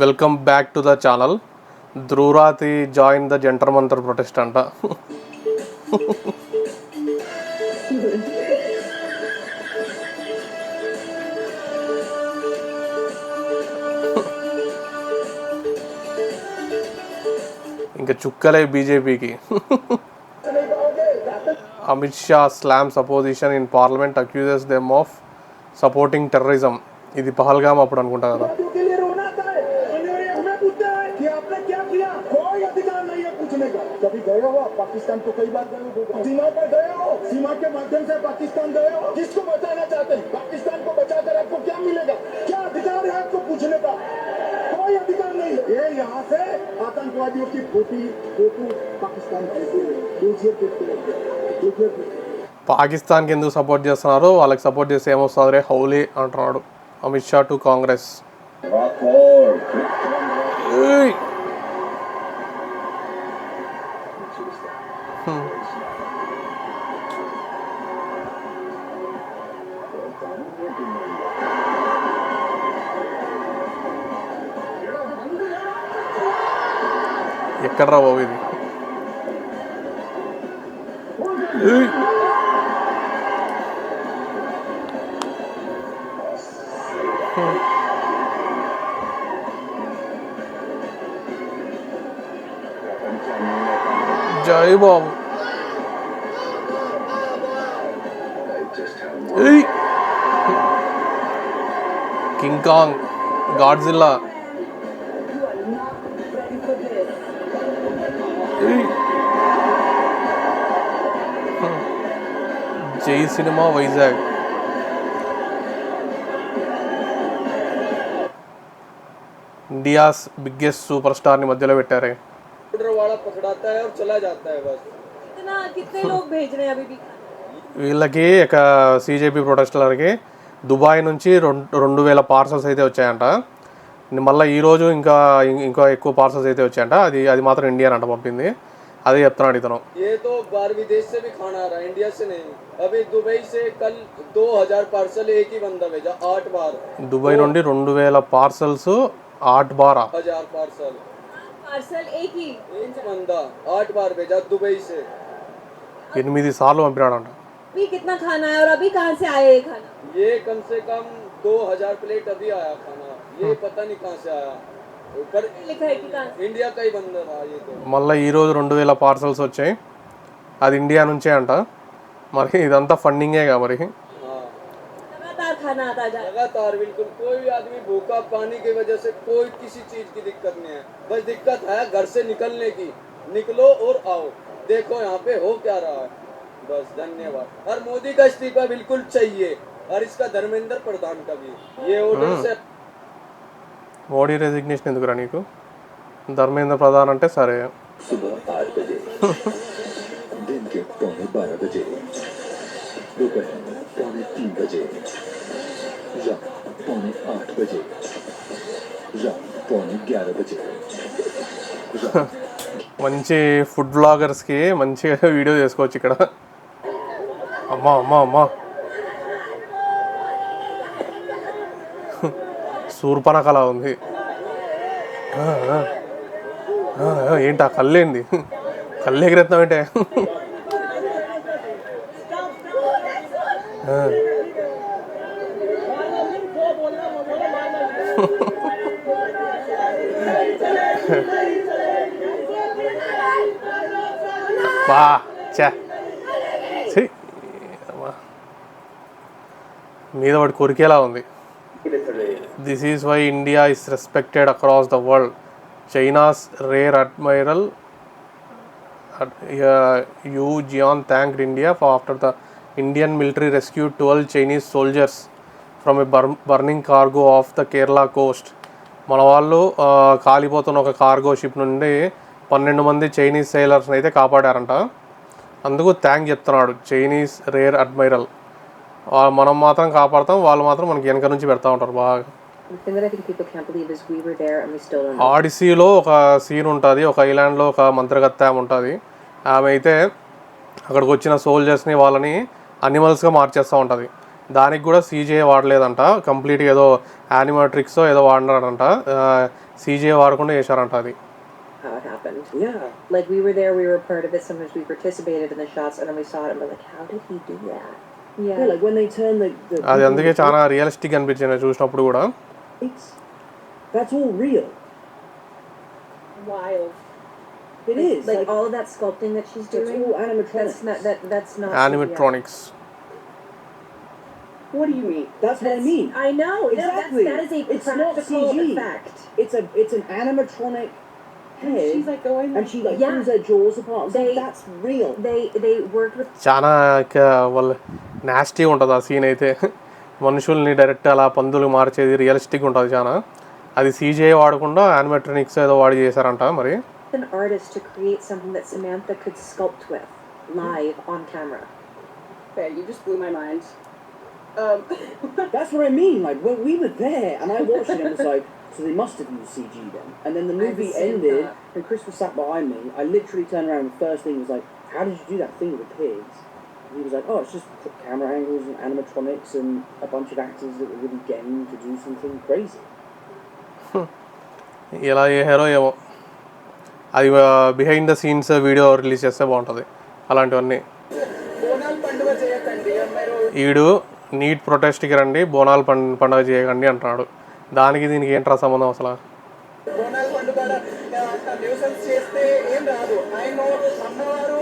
Welcome back to the channel. Dhruv Rathee join the Jantar Mantar protest అంట. ఇంకా చుక్కలే బీజేపీకి. Amit Shah slams opposition in parliament, accuses them of supporting terrorism. ఇది పహల్గామ్ అప్పుడు అనుకుంటా కదా. कभी गए हो आप पाकिस्तान को कई बार गए हो, सीमा पर गए हो, सीमा के माध्यम से पाकिस्तान गए हो, किसको बचाना चाहते हैं? पाकिस्तान को बचाकर आपको क्या मिलेगा? क्या अधिकार है आपको पूछने का? कोई अधिकार नहीं है। ये यहाँ से आतंकवादियों की फोटो पाकिस्तान పాకిస్తాన్కి ఎందుకు సపోర్ట్ చేస్తున్నారు, వాళ్ళకి సపోర్ట్ చేస్తే ఏమొస్తుంది రే హౌలీ అంటున్నాడు అమిత్ షా టు కాంగ్రెస్. ఎక్కడ్రా బాబు ఇది? జై బాబు. King Kong, Godzilla. జై cinema Vizag. India's biggest super star ని మధ్యలో పెట్టారే. వీళ్ళకి ఇక సిజేపీ ప్రొటెస్టర్లకి దుబాయ్ నుంచి 2000 పార్సల్స్ అయితే వచ్చాయంట. మళ్ళీ ఈరోజు ఇంకా ఎక్కువ పార్సల్స్ అయితే వచ్చాయంట. అది మాత్రం ఇండియా అంట పంపింది. అదే చెప్తున్నాడు ఇతను. దుబాయ్ నుండి 2000 పార్సల్స్ 8 बार 8 సార్లు పంపినాడంట. कितना खाना है और अभी कहाँ से आया ये खाना? ये कम से कम 2000 प्लेट अभी आया खाना. ये पता नहीं कहाँ से आया. ऊपर लिखा है कि कहाँ से? इंडिया का ही बंदा था ये तो. మళ్ళీ ఈరోజు 2000 పార్సల్స్ వచ్చాయి. అది ఇండియా నుంచే అంట. మరి ఇదంతా ఫండింగేగా మరి. लगातार खाना आता जा. लगातार बिल्कुल. कोई भी आदमी भूखा पानी की वजह से कोई किसी चीज की दिक्कत नहीं है. बस दिक्कत है घर से निकलने की. निकलो और आओ. देखो यहाँ पे हो क्या रहा है. बस धन्यवाद. और मोदी का इस्तीफा बिल्कुल चाहिए. और इसका धर्मेंद्र प्रधान का भी ये ऑर्डर से. మోడీ రెసిగ్నేషన్ ఎందుకురా నీకు? ధర్మేంద్ర ప్రధాన్ అంటే సరే. सुबह 8 बजे, दिन के 12:15 बजे, दोपहर 3:45 बजे, रात 8:45 बजे, रात 11:15 बजे. మంచి ఫుడ్ బ్లాగర్స్కి మంచిగా వీడియో చేసుకోవచ్చు ఇక్కడ. అమ్మా అమ్మా అమ్మా శూర్పణఖ ఉంది. ఏంటి ఆ కళ్ళేంది? కళ్ళు ఎగిరెత్తాం ఏంటే? బా చా మీద వాడి కొరికేలా ఉంది. This is why India is respected across the world. China's rare admiral Yu Jian thanked India for after the Indian military rescue 12 Chinese soldiers from a burning cargo off the Kerala coast. మన వాళ్ళు కాలిపోతున్న ఒక cargo ship నుండి 12 మంది Chinese సెయిలర్స్ని అయితే కాపాడారంట. అందుకు thank చెప్తున్నాడు Chinese rare admiral. మనం మాత్రం కాపాడతాం, వాళ్ళు మాత్రం మనకి వెనక నుంచి పెడతా ఉంటారు బాగా. ఆడిసీలో ఒక సీన్ ఉంటుంది. ఒక ఐలాండ్లో ఒక మంత్రగత్తె ఆమె ఉంటుంది. ఆమె అయితే అక్కడికి వచ్చిన సోల్జర్స్ని వాళ్ళని అనిమల్స్గా మార్చేస్తూ ఉంటుంది. దానికి కూడా సీజే వాడలేదంట. కంప్లీట్గా ఏదో యానిమాట్రిక్స్ ఏదో వాడినాడంట. సీజే వాడకుండా చేశారంట అది. how it happened. Yeah. Like we were there, we were part of it. Sometimes we participated in the shots, and then we saw it, and we're like, how did he do that? Yeah, like when they turn the అది అందుకే చాలా realistic అనిపించింది చూసినప్పుడు కూడా. it's that's all real. Wild. It is Like all of that sculpting that she's it's doing. all animatronics. That's not Animatronics. What do you mean? That's what I mean. I know. Exactly. That is a It's not practical CG. effect. It's an animatronic head, She's like going. and she like Yeah. pulls her jaws apart. So They- that's real. They worked with. చాలా వాళ్ళు nasty ఉంటుంది ఆ scene అయితే. మనుషుల్ని direct అలా పందులు మార్చేది realistic ఉంటుంది చాలా. అది సీజే వాడకుండా యానిమేట్రానిక్స్ ఏదో వాడి చేశారంట మరి. An artist to create something that Samantha could sculpt with live on camera. Fair, you just blew my mind. That's what I mean. Like when we were there, and I watched it, and it was like, so they must have used CG then. And then the movie I've seen ended, that. and Chris was sat behind me. I literally turned around, and the first thing was like, how did you do that thing with the pigs? And he was like, oh, it's just camera angles and animatronics and a bunch of actors that were really game to do something crazy. ఎలా చేశారో ఏమో. అది behind the scenes video release చేస్తే బాగుంటుంది అలాంటివన్నీ. బోనాలు పండుగ చేయకండి మీరు. ఈడు నీట్ ప్రొటెస్ట్కి రండి బోనాలు పండుగ చేయకండి అంటున్నాడు. దానికి దీనికి ఏంట్రా సంబంధం అసలు? బోనాలు పండుగ న్యూసెన్స్ చేస్తే ఏం రాదు. ఐ నో అమ్మవారు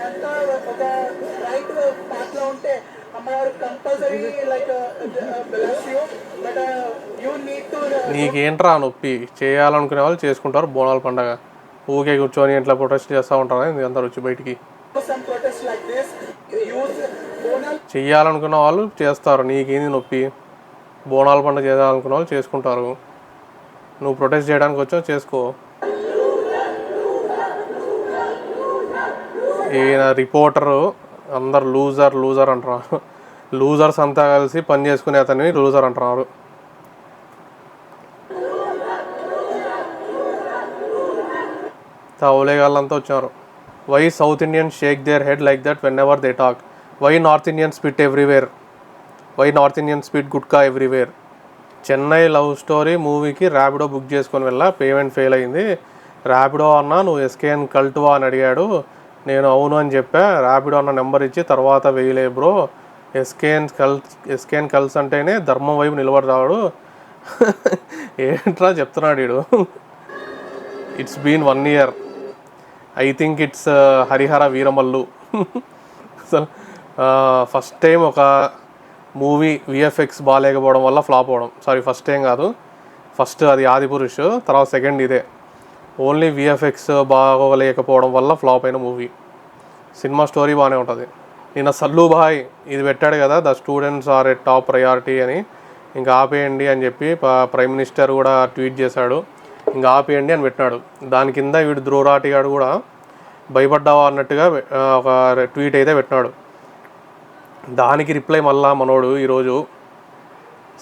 ఎంత ఒక రైట్ పార్ట్లో ఉంటే అమ్మవారు compulsory like bless you, but you need to. నీకేంట్రా నొప్పి? చేయాలనుకునే వాళ్ళు చేసుకుంటారు బోనాల పండగ. ఊకే కూర్చొని ఇంట్లో ప్రొటెస్ట్ చేస్తూ ఉంటారా అందరు వచ్చి బయటికి? some protests like this use Bonalu చెయ్యాలనుకున్న వాళ్ళు చేస్తారు. నీకేంది నొప్పి? బోనాల పండుగ చేయాలనుకున్న వాళ్ళు చేసుకుంటారు. నువ్వు ప్రొటెస్ట్ చేయడానికి వచ్చావు, చేసుకో. ఈయన రిపోర్టరు అందరు లూజర్ అంటున్నారు. లూజర్స్ అంతా కలిసి పని చేసుకునే అతన్ని లూజర్ అంటున్నారు. తౌలేగాళ్ళంతా వచ్చారు. Why South Indians shake their head like that whenever they talk? Why North Indians spit everywhere? Why North Indians spit gutka everywhere? Chennai love story మూవీకి ర్యాపిడో బుక్ చేసుకొని వెళ్ళా, పేమెంట్ ఫెయిల్ అయింది. ర్యాపిడో అన్న నువ్వు ఎస్కేఎన్ కల్టువా అని అడిగాడు. నేను అవును అని చెప్పా. ర్యాపిడో అన్న నెంబర్ ఇచ్చి తర్వాత వేయలే బ్రో. ఎస్కేఎన్ కల్స్ అంటేనే ధర్మం వైపు నిలబడతాడు. ఏంట్రా చెప్తున్నాడు వీడు. It's been 1 year. I think it's Harihara Veeramallu. అసలు ఫస్ట్ టైం ఒక మూవీ విఎఫ్ఎక్స్ బాగాలేకపోవడం వల్ల ఫ్లాప్ అవ్వడం. సారీ, ఫస్ట్ టైం కాదు, ఫస్ట్ అది ఆదిపురుష్, తర్వాత సెకండ్ ఇదే. ఓన్లీ విఎఫ్ఎక్స్ బాగోలేకపోవడం వల్ల ఫ్లాప్ అయిన మూవీ. సినిమా స్టోరీ బాగానే ఉంటుంది. నిన్న సల్లు భాయ్ ఇది పెట్టాడు కదా, the students are a top priority అని. ఇంకా ఆపేయండి అని చెప్పి ప్రైమ్ మినిస్టర్ కూడా ట్వీట్ చేశాడు. ఇంకా ఆపేయండి అని పెట్టినాడు. దాని కింద వీడు ధ్రువరాటి గారు కూడా భయపడ్డావా అన్నట్టుగా ఒక ట్వీట్ అయితే పెట్టినాడు. దానికి రిప్లై మళ్ళా మనోడు ఈరోజు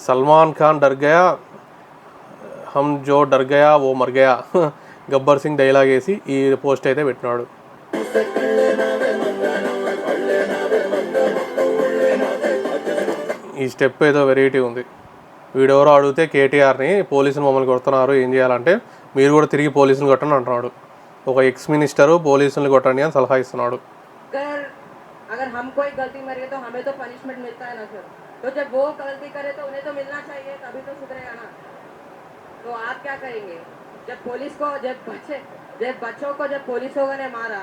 సల్మాన్ ఖాన్ డర్ గయా హమ్ జో డర్ గయా ఓ మర్ గయా గబ్బర్ సింగ్ డైలాగ్ వేసి ఈ పోస్ట్ అయితే పెట్టినాడు. ఈ స్టెప్ ఏదో వెరైటీ ఉంది. వీడెవరో అడిగితే కేటీఆర్ని పోలీసులు మమ్మల్ని కొడుతున్నారు ఏం చేయాలంటే మీరు కూడా తిరిగి పోలీసులు కొట్టండి అంటున్నాడు. ఒక ఎక్స్ మినిస్టరు పోలీసులు కొట్టండి అని సలహా ఇస్తున్నాడు. अगर हम कोई गलती मरे तो हमें तो पनिशमेंट मिलता है ना सर, तो जब वो गलती करे तो उन्हें तो मिलना चाहिए, तभी तो सुधरेगा ना. तो आप क्या करेंगे जब पुलिस को जब बच्चों को जब पुलिसों ने मारा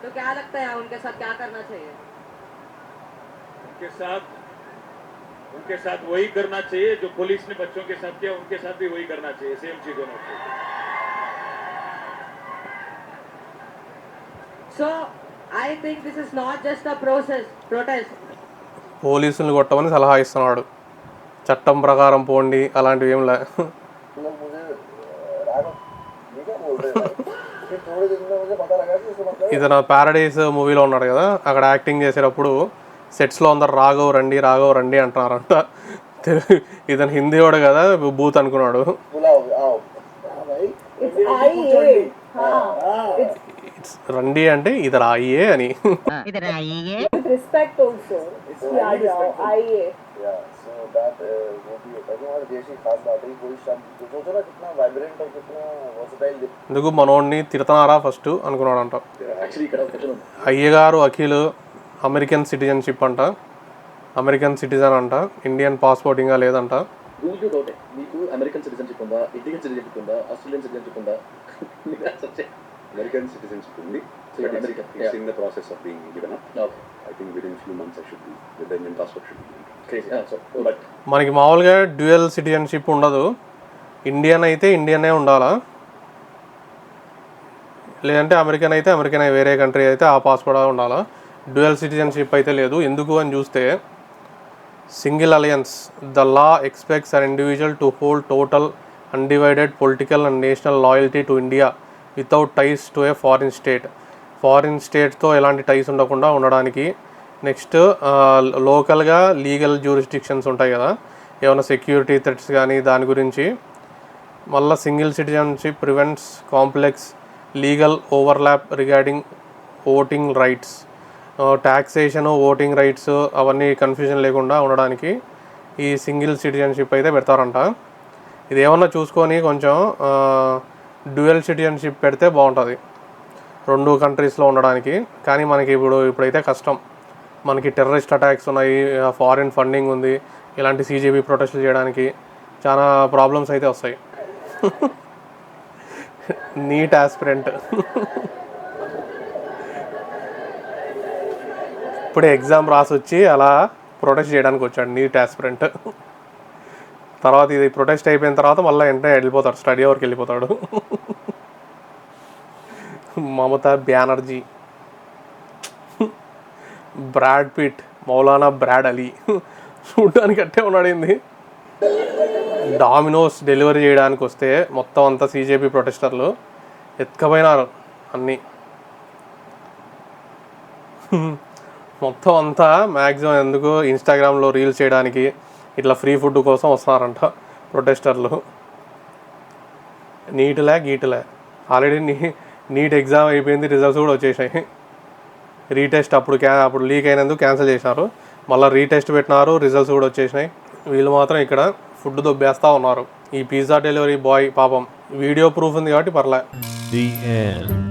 तो क्या लगता है उनके साथ क्या करना चाहिए? उनके साथ वही करना चाहिए जो पुलिस ने बच्चों के साथ किया, उनके साथ भी वही करना चाहिए, सेम चीज होना चाहिए. So I think this is not just a protest. పోలీసులను కొట్టమని సలహా ఇస్తున్నాడు. చట్టం ప్రకారం పోండి అలాంటివి ఏం లే. ఇతను ప్యారడైస్ మూవీలో ఉన్నాడు కదా, అక్కడ యాక్టింగ్ చేసేటప్పుడు సెట్స్లో అందరు రాఘవ్ రండి అంటున్నారంట. ఇతను హిందీ వాడు కదా, బూత్ అనుకున్నాడు. రండి అంటే ఇది రాయే అని. With respect also. Yeah, so that वो भी होता है कि हमारे देश की खास बात है कि कोई शब्द सोचो ना कितना वाइब्रेंट और कितना वर्सटाइल ఎందుకు మనోడిని తిడతానారా ఫస్ట్ అనుకున్నాడంట. एक्चुअली ఇక్కడ క్వశ్చన్ ఉంది అయ్యగారు అఖిల్ అమెరికన్ సిటిజన్షిప్ అంట, అమెరికన్ సిటిజన్ అంట, ఇండియన్ పాస్పోర్ట్ ఇంకా లేదంట. గూగుల్ డౌట్ మీకు అమెరికన్ సిటిజన్షిప్ ఉందా, ఇండియన్ సిటిజన్షిప్ ఉందా, ఆస్ట్రేలియన్ సిటిజన్షిప్ ఉందా? American citizenship only. So But American, it's yeah. in the process of being given up. Okay I think within few months I should be with the Indian passport should be. Crazy so but మనకి మామూలుగా dual citizenship ఉండదు. Indian అయితే ఇండియనే ఉండాలా, లేదంటే American అయితే American, వేరే country అయితే ఆ పాస్పోర్ట్ ఉండాలా. డ్యూయల్ సిటిజన్షిప్ అయితే లేదు. ఎందుకు అని చూస్తే single alliance the law expects an individual to hold total undivided political and national loyalty to India without ties to a foreign state. Foreign స్టేట్తో ఎలాంటి టైస్ ఉండకుండా ఉండడానికి. నెక్స్ట్ లోకల్గా లీగల్ జ్యూరిస్డిక్షన్స్ ఉంటాయి కదా, ఏమైనా సెక్యూరిటీ థ్రెట్స్ కానీ దాని గురించి. మళ్ళీ single citizenship prevents complex legal overlap regarding voting rights. Taxation, voting rights అవన్నీ కన్ఫ్యూజన్ లేకుండా ఉండడానికి ఈ సింగిల్ సిటిజన్షిప్ అయితే పెడతారంట. ఇది ఏమన్నా చూసుకొని కొంచెం డ్యూయల్ సిటిజన్షిప్ పెడితే బాగుంటుంది 2 కంట్రీస్లో ఉండడానికి. కానీ మనకి ఇప్పుడైతే కష్టం. మనకి టెర్రరిస్ట్ అటాక్స్ ఉన్నాయి, ఫారిన్ ఫండింగ్ ఉంది, ఇలాంటి CJP ప్రొటెస్ట్లు చేయడానికి చాలా ప్రాబ్లమ్స్ అయితే వస్తాయి. నీట్ ఆస్పిరెంట్ ఇప్పుడే ఎగ్జామ్ రాసి వచ్చి అలా ప్రొటెస్ట్ చేయడానికి వచ్చాడు నీట్ ఆస్పిరెంట్. తర్వాత ఇది ప్రొటెస్ట్ అయిపోయిన తర్వాత మళ్ళీ వెంటనే వెళ్ళిపోతాడు, స్టడీ అవర్కి వెళ్ళిపోతాడు. Mamata Banerjee, Brad Pitt, Maulana Brad Ali చూడడానికి అట్టే ఉన్నాడింది. డామినోస్ డెలివరీ చేయడానికి వస్తే మొత్తం అంతా CJP ప్రొటెస్టర్లు ఎత్తుకపోయినారు అన్నీ. మొత్తం అంతా మ్యాక్సిమం ఎందుకు ఇన్స్టాగ్రామ్లో రీల్స్ చేయడానికి, ఇట్లా ఫ్రీ ఫుడ్ కోసం వస్తున్నారంట ప్రొటెస్టర్లు. గీటులే ఆల్రెడీ నీట్ ఎగ్జామ్ అయిపోయింది, రిజల్ట్స్ కూడా వచ్చేసాయి. రీటెస్ట్ అప్పుడు లీక్ అయినందుకు క్యాన్సిల్ చేశారు, మళ్ళీ రీటెస్ట్ పెట్టినారు, రిజల్ట్స్ కూడా వచ్చేసినాయి. వీళ్ళు మాత్రం ఇక్కడ ఫుడ్ దొబ్బేస్తూ ఉన్నారు. ఈ పిజ్జా డెలివరీ బాయ్ పాపం వీడియో ప్రూఫ్ ఉంది కాబట్టి పర్లే. The end.